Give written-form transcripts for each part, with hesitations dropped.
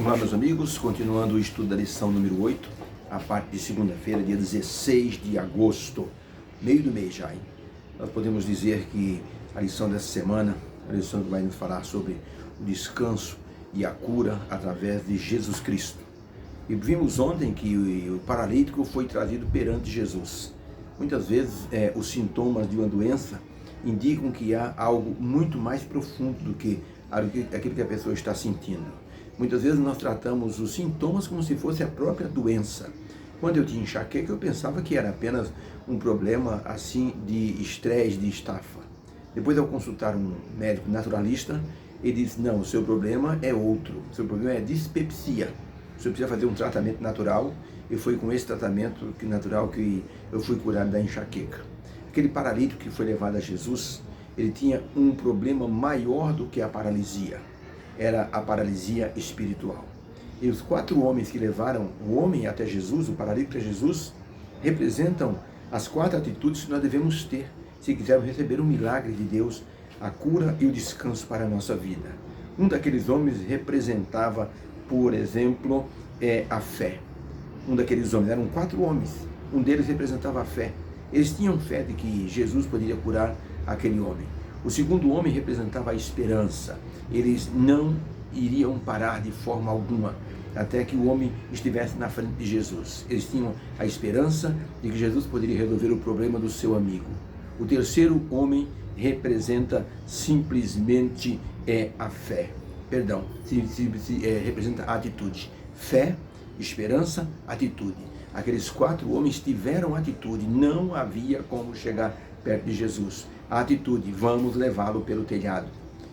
Olá, meus amigos, continuando o estudo da lição número 8, a parte de segunda-feira, dia 16 de agosto, meio do mês já, hein? Nós podemos dizer que a lição dessa semana, a lição que vai nos falar sobre o descanso e a cura através de Jesus Cristo. E vimos ontem que o paralítico foi trazido perante Jesus. Muitas vezes os sintomas de uma doença indicam que há algo muito mais profundo do que aquilo que a pessoa está sentindo. Muitas vezes nós tratamos os sintomas como se fosse a própria doença. Quando eu tinha enxaqueca, eu pensava que era apenas um problema assim de estresse, de estafa. Depois, ao consultar um médico naturalista, ele disse: não, o seu problema é outro, o seu problema é dispepsia. Você precisa fazer um tratamento natural, e foi com esse tratamento natural que eu fui curado da enxaqueca. Aquele paralítico que foi levado a Jesus, ele tinha um problema maior do que a paralisia. Era a paralisia espiritual. E os 4 homens que levaram o homem até Jesus, o paralítico até Jesus, representam as 4 atitudes que nós devemos ter se quisermos receber o milagre de Deus, a cura e o descanso para a nossa vida. Um daqueles homens representava, por exemplo, a fé. Um daqueles homens, eram 4 homens, um deles representava a fé. Eles tinham fé de que Jesus poderia curar aquele homem. O segundo homem representava a esperança. Eles não iriam parar de forma alguma até que o homem estivesse na frente de Jesus. Eles tinham a esperança de que Jesus poderia resolver o problema do seu amigo. O terceiro homem representa simplesmente a fé. Perdão, representa a atitude. Fé, esperança, atitude. Aqueles 4 homens tiveram atitude, não havia como chegar perto de Jesus. A atitude: vamos levá-lo pelo telhado.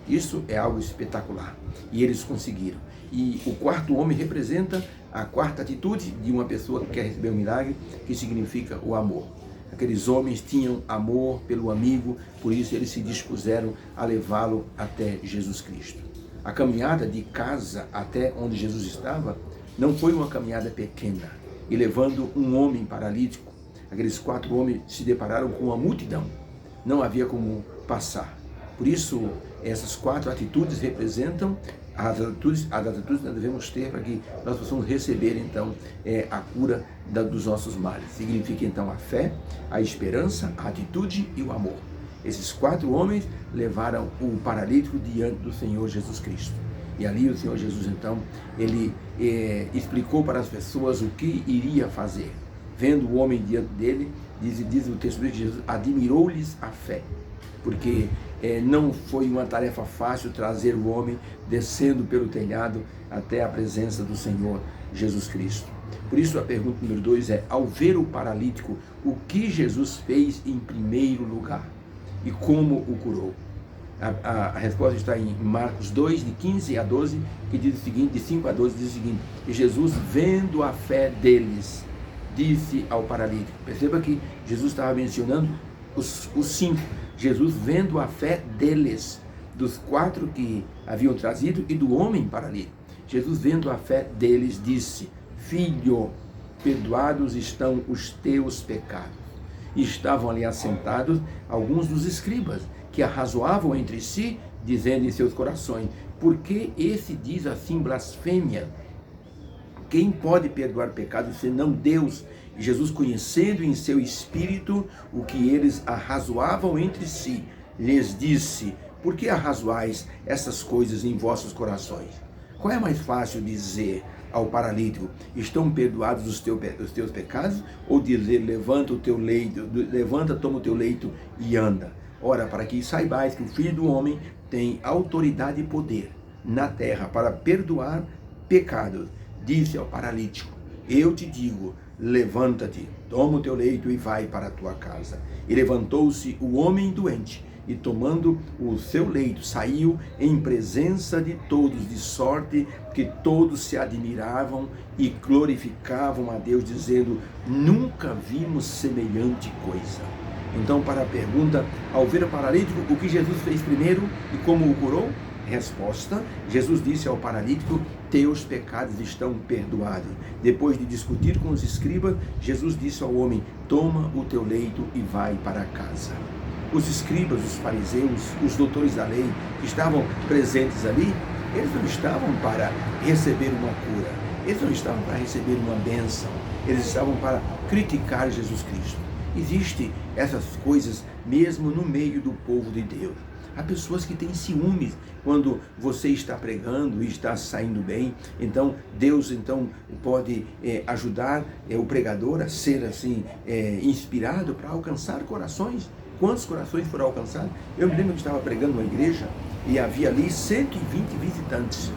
Isso é algo espetacular. E eles conseguiram. E o 4º homem representa a 4ª atitude de uma pessoa que quer receber um milagre, que significa o amor. Aqueles homens tinham amor pelo amigo, por isso eles se dispuseram a levá-lo até Jesus Cristo. A caminhada de casa até onde Jesus estava não foi uma caminhada pequena. E levando um homem paralítico, aqueles 4 homens se depararam com uma multidão. Não havia como passar. Por isso, essas 4 atitudes representam as atitudes que nós devemos ter para que nós possamos receber, então, a cura dos nossos males. Significa, então, a fé, a esperança, a atitude e o amor. Esses 4 homens levaram o paralítico diante do Senhor Jesus Cristo. E ali o Senhor Jesus, então, ele explicou para as pessoas o que iria fazer. Vendo o homem diante dele, diz o texto que Jesus admirou-lhes a fé, porque não foi uma tarefa fácil trazer o homem descendo pelo telhado até a presença do Senhor Jesus Cristo. Por isso a pergunta número 2 é: ao ver o paralítico, o que Jesus fez em primeiro lugar e como o curou? A resposta está em Marcos 2, de 15 a 12, que diz o seguinte, de 5 a 12, diz o seguinte: e Jesus, vendo a fé deles, disse ao paralítico. Perceba que Jesus estava mencionando os 5. Jesus, vendo a fé deles, dos 4 que haviam trazido e do homem paralítico. Jesus, vendo a fé deles, disse: filho, perdoados estão os teus pecados. E estavam ali assentados alguns dos escribas, que arrazoavam entre si, dizendo em seus corações: por que esse diz assim blasfêmia? Quem pode perdoar pecados senão Deus? E Jesus, conhecendo em seu espírito o que eles arrazoavam entre si, lhes disse: por que arrazoais essas coisas em vossos corações? Qual é mais fácil dizer ao paralítico: estão perdoados os teus pecados? Ou dizer: levanta o teu leito, levanta, toma o teu leito e anda? Ora, para que saibais que o Filho do Homem tem autoridade e poder na terra para perdoar pecados, disse ao paralítico: eu te digo, levanta-te, toma o teu leito e vai para a tua casa. E levantou-se o homem doente, e tomando o seu leito, saiu em presença de todos, de sorte que todos se admiravam e glorificavam a Deus, dizendo: nunca vimos semelhante coisa. Então, para a pergunta: ao ver o paralítico, o que Jesus fez primeiro e como o curou? Resposta: Jesus disse ao paralítico: teus pecados estão perdoados. Depois de discutir com os escribas, Jesus disse ao homem: toma o teu leito e vai para casa. Os escribas, os fariseus, os doutores da lei que estavam presentes ali, Eles não estavam para receber uma cura, eles não estavam para receber uma bênção, eles estavam para criticar Jesus Cristo. Existem essas coisas mesmo no meio do povo de Deus. Há pessoas que têm ciúmes quando você está pregando e está saindo bem. Então, Deus pode ajudar o pregador a ser assim inspirado para alcançar corações. Quantos corações foram alcançados? Eu me lembro que estava pregando uma igreja e havia ali 120 visitantes.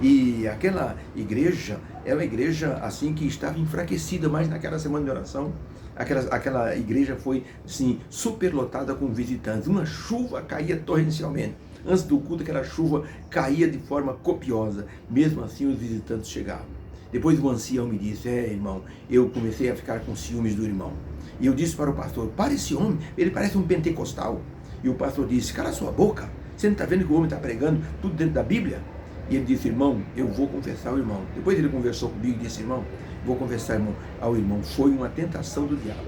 E aquela igreja era uma igreja assim que estava enfraquecida, mas naquela semana de oração, aquela igreja foi assim, superlotada com visitantes. Uma chuva caía torrencialmente. Antes do culto, aquela chuva caía de forma copiosa. Mesmo assim, os visitantes chegavam. Depois o ancião me disse: irmão, eu comecei a ficar com ciúmes do irmão. E eu disse para o pastor: para esse homem, ele parece um pentecostal. E o pastor disse: cala sua boca, você não está vendo que o homem está pregando tudo dentro da Bíblia? E ele disse: irmão, eu vou confessar ao irmão. Depois ele conversou comigo e disse: irmão, vou confessar ao irmão, foi uma tentação do diabo.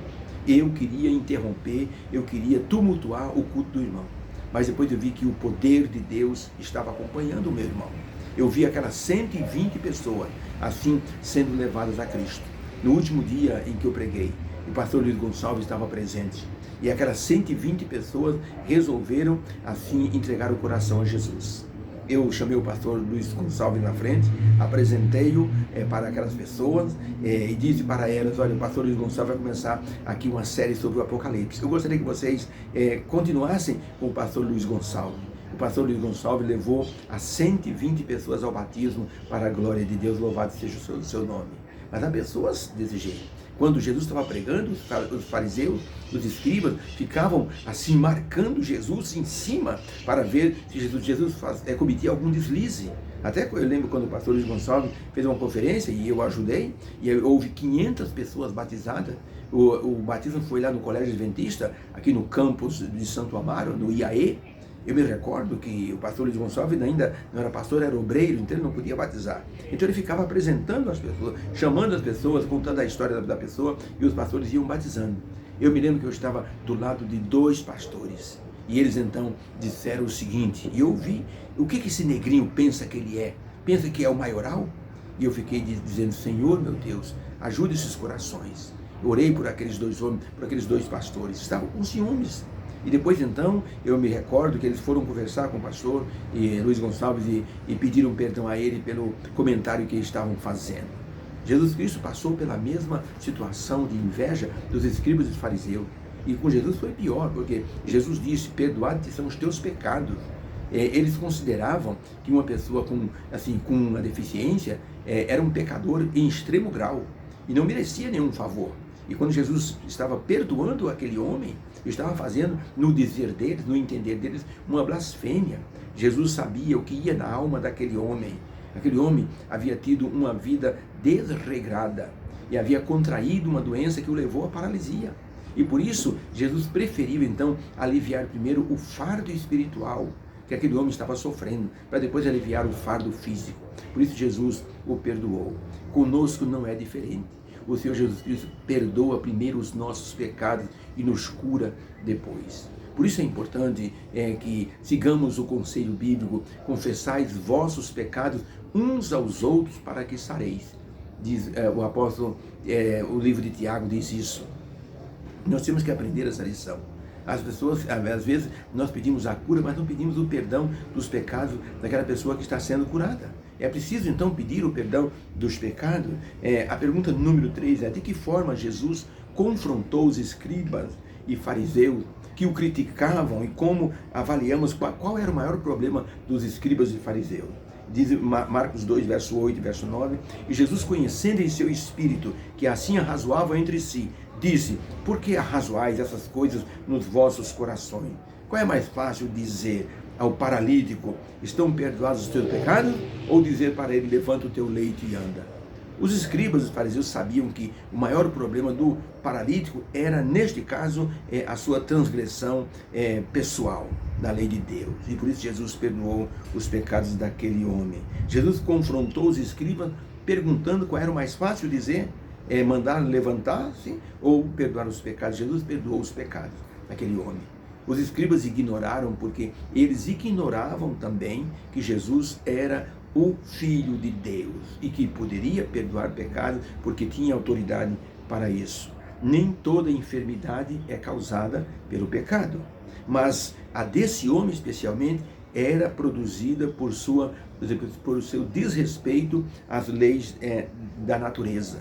Eu queria interromper, eu queria tumultuar o culto do irmão. Mas depois eu vi que o poder de Deus estava acompanhando o meu irmão. Eu vi aquelas 120 pessoas assim sendo levadas a Cristo. No último dia em que eu preguei, o pastor Luiz Gonçalves estava presente. E aquelas 120 pessoas resolveram assim entregar o coração a Jesus. Eu chamei o pastor Luiz Gonçalves na frente, apresentei-o para aquelas pessoas e disse para elas: olha, o pastor Luiz Gonçalves vai começar aqui uma série sobre o Apocalipse. Eu gostaria que vocês continuassem com o pastor Luiz Gonçalves. O pastor Luiz Gonçalves levou as 120 pessoas ao batismo para a glória de Deus, louvado seja o seu nome. Mas há pessoas desse jeito. Quando Jesus estava pregando, os fariseus, os escribas, ficavam assim marcando Jesus em cima para ver se Jesus cometia algum deslize. Até eu lembro quando o pastor Luiz Gonçalves fez uma conferência e eu ajudei, e houve 500 pessoas batizadas. O batismo foi lá no Colégio Adventista, aqui no campus de Santo Amaro, no IAE. Eu me recordo que o pastor Luiz Gonçalves ainda não era pastor, era obreiro, então ele não podia batizar. Então ele ficava apresentando as pessoas, chamando as pessoas, contando a história da pessoa, e os pastores iam batizando. Eu me lembro que eu estava do lado de 2 pastores, e eles então disseram o seguinte, e eu ouvi: o que esse negrinho pensa que ele é? Pensa que é o maioral? E eu fiquei dizendo: Senhor, meu Deus, ajude esses corações. Eu orei por aqueles 2 homens, por aqueles 2 pastores, estavam com ciúmes. E depois então, eu me recordo que eles foram conversar com o pastor Luiz Gonçalves e pediram perdão a ele pelo comentário que estavam fazendo. Jesus Cristo passou pela mesma situação de inveja dos escribas e dos fariseus. E com Jesus foi pior, porque Jesus disse: perdoados são os teus pecados. Eles consideravam que uma pessoa com uma deficiência era um pecador em extremo grau e não merecia nenhum favor. E quando Jesus estava perdoando aquele homem, estava fazendo, no dizer deles, no entender deles, uma blasfêmia. Jesus sabia o que ia na alma daquele homem. Aquele homem havia tido uma vida desregrada e havia contraído uma doença que o levou à paralisia. E por isso, Jesus preferiu então aliviar primeiro o fardo espiritual que aquele homem estava sofrendo, para depois aliviar o fardo físico. Por isso Jesus o perdoou. Conosco não é diferente. O Senhor Jesus Cristo perdoa primeiro os nossos pecados e nos cura depois. Por isso é importante que sigamos o conselho bíblico: confessais vossos pecados uns aos outros para que sareis. Diz o apóstolo, o livro de Tiago diz isso. Nós temos que aprender essa lição. As pessoas, às vezes, nós pedimos a cura, mas não pedimos o perdão dos pecados daquela pessoa que está sendo curada. É preciso, então, pedir o perdão dos pecados. A pergunta número 3 é: de que forma Jesus confrontou os escribas e fariseus que o criticavam e como avaliamos qual era o maior problema dos escribas e fariseus? Diz Marcos 2, verso 8 e verso 9: e Jesus, conhecendo em seu espírito que assim arrazoavam entre si, disse: por que arrazoais essas coisas nos vossos corações? Qual é mais fácil dizer ao paralítico: estão perdoados os teus pecados? Ou dizer para ele: levanta o teu leito e anda? Os escribas e os fariseus sabiam que o maior problema do paralítico era, neste caso, a sua transgressão pessoal da lei de Deus. E por isso Jesus perdoou os pecados daquele homem. Jesus confrontou os escribas perguntando qual era o mais fácil dizer: mandar levantar-se ou perdoar os pecados. Jesus perdoou os pecados daquele homem. Os escribas ignoraram porque eles ignoravam também que Jesus era o Filho de Deus e que poderia perdoar pecados porque tinha autoridade para isso. Nem toda enfermidade é causada pelo pecado, mas a desse homem especialmente era produzida por o seu desrespeito às leis da natureza.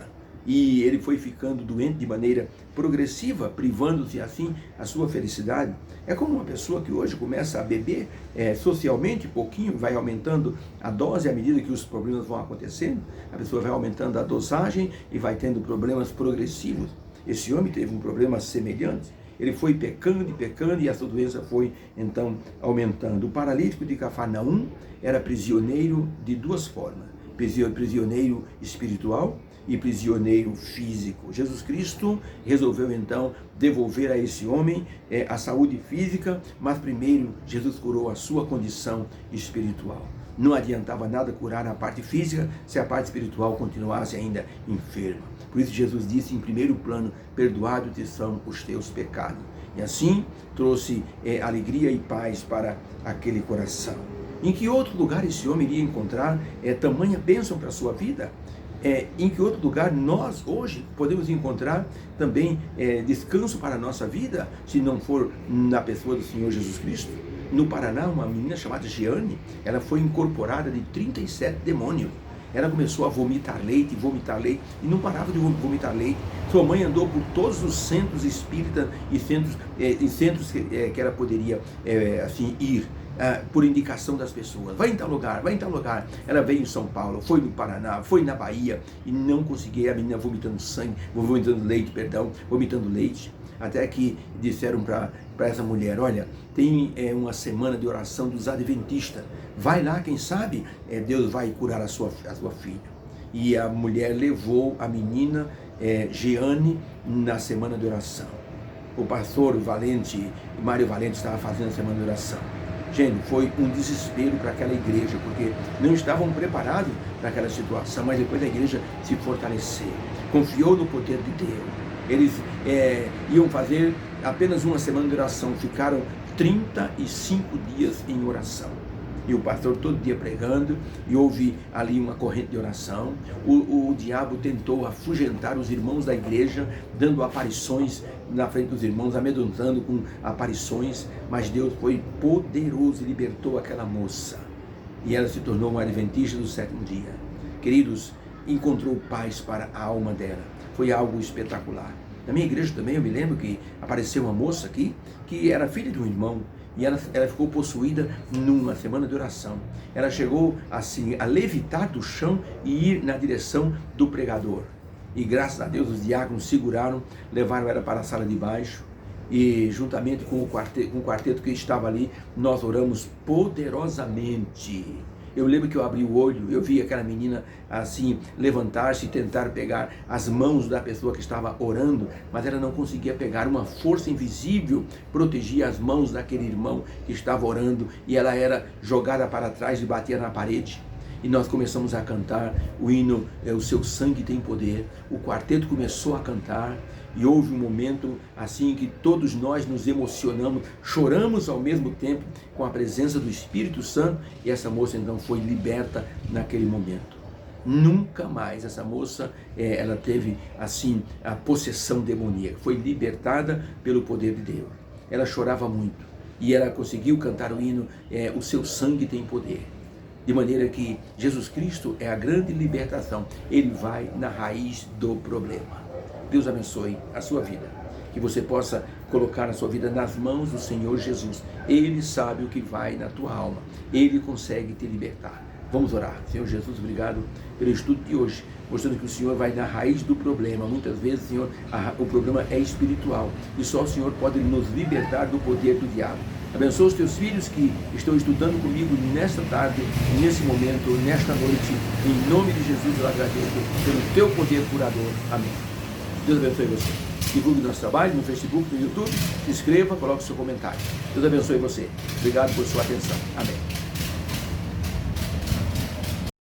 E ele foi ficando doente de maneira progressiva, privando-se assim a sua felicidade. É como uma pessoa que hoje começa a beber socialmente, pouquinho, vai aumentando a dose à medida que os problemas vão acontecendo, a pessoa vai aumentando a dosagem e vai tendo problemas progressivos. Esse homem teve um problema semelhante. Ele foi pecando e essa doença foi então aumentando. O paralítico de Cafarnaum era prisioneiro de duas formas: prisioneiro espiritual e prisioneiro físico. Jesus Cristo resolveu então devolver a esse homem a saúde física, mas primeiro Jesus curou a sua condição espiritual. Não adiantava nada curar a parte física se a parte espiritual continuasse ainda enferma. Por isso Jesus disse em primeiro plano: perdoados te são os teus pecados. E assim trouxe alegria e paz para aquele coração. Em que outro lugar esse homem iria encontrar tamanha bênção para a sua vida? Em que outro lugar nós hoje podemos encontrar também descanso para a nossa vida, se não for na pessoa do Senhor Jesus Cristo? No Paraná, uma menina chamada Jeane, ela foi incorporada de 37 demônios. Ela começou a vomitar leite, e não parava de vomitar leite. Sua mãe andou por todos os centros espíritas e centros que ela poderia assim ir, por indicação das pessoas. Vai em tal lugar, vai em tal lugar. Ela veio em São Paulo, foi no Paraná, foi na Bahia e não conseguia. A menina vomitando leite. Até que disseram para essa mulher: olha, tem uma semana de oração dos adventistas, vai lá, quem sabe Deus vai curar a sua filha. E a mulher levou a menina Jeane na semana de oração. O pastor Mário Valente estava fazendo a semana de oração. Gente, foi um desespero para aquela igreja, porque não estavam preparados para aquela situação, mas depois a igreja se fortaleceu, confiou no poder de Deus. Eles iam fazer apenas uma semana de oração, ficaram 35 dias em oração. E o pastor todo dia pregando, e houve ali uma corrente de oração. O diabo tentou afugentar os irmãos da igreja, dando aparições na frente dos irmãos, amedrontando com aparições, mas Deus foi poderoso e libertou aquela moça. E ela se tornou uma adventista do sétimo dia. Queridos, encontrou paz para a alma dela. Foi algo espetacular. Na minha igreja também eu me lembro que apareceu uma moça aqui, que era filha de um irmão, e ela ficou possuída numa semana de oração. Ela chegou assim a levitar do chão e ir na direção do pregador. E graças a Deus os diáconos seguraram, levaram ela para a sala de baixo, e juntamente com o quarteto que estava ali, nós oramos poderosamente. Eu lembro que eu abri o olho, eu vi aquela menina assim levantar-se e tentar pegar as mãos da pessoa que estava orando, mas ela não conseguia pegar. Uma força invisível protegia as mãos daquele irmão que estava orando, e ela era jogada para trás e batia na parede. E nós começamos a cantar o hino O Seu Sangue Tem Poder. O quarteto começou a cantar, e houve um momento assim que todos nós nos emocionamos, choramos ao mesmo tempo com a presença do Espírito Santo, e essa moça então foi liberta naquele momento. Nunca mais essa moça, ela teve assim a possessão demoníaca, foi libertada pelo poder de Deus. Ela chorava muito, e ela conseguiu cantar o hino O Seu Sangue Tem Poder. De maneira que Jesus Cristo é a grande libertação, Ele vai na raiz do problema. Deus abençoe a sua vida, que você possa colocar a sua vida nas mãos do Senhor Jesus. Ele sabe o que vai na tua alma, Ele consegue te libertar. Vamos orar. Senhor Jesus, obrigado pelo estudo de hoje, mostrando que o Senhor vai na raiz do problema. Muitas vezes, Senhor, o problema é espiritual, e só o Senhor pode nos libertar do poder do diabo. Abençoa os teus filhos que estão estudando comigo nesta tarde, nesse momento, nesta noite. Em nome de Jesus eu agradeço pelo teu poder curador. Amém. Deus abençoe você. Divulgue nosso trabalho no Facebook, no YouTube. Se inscreva, coloque seu comentário. Deus abençoe você. Obrigado por sua atenção. Amém.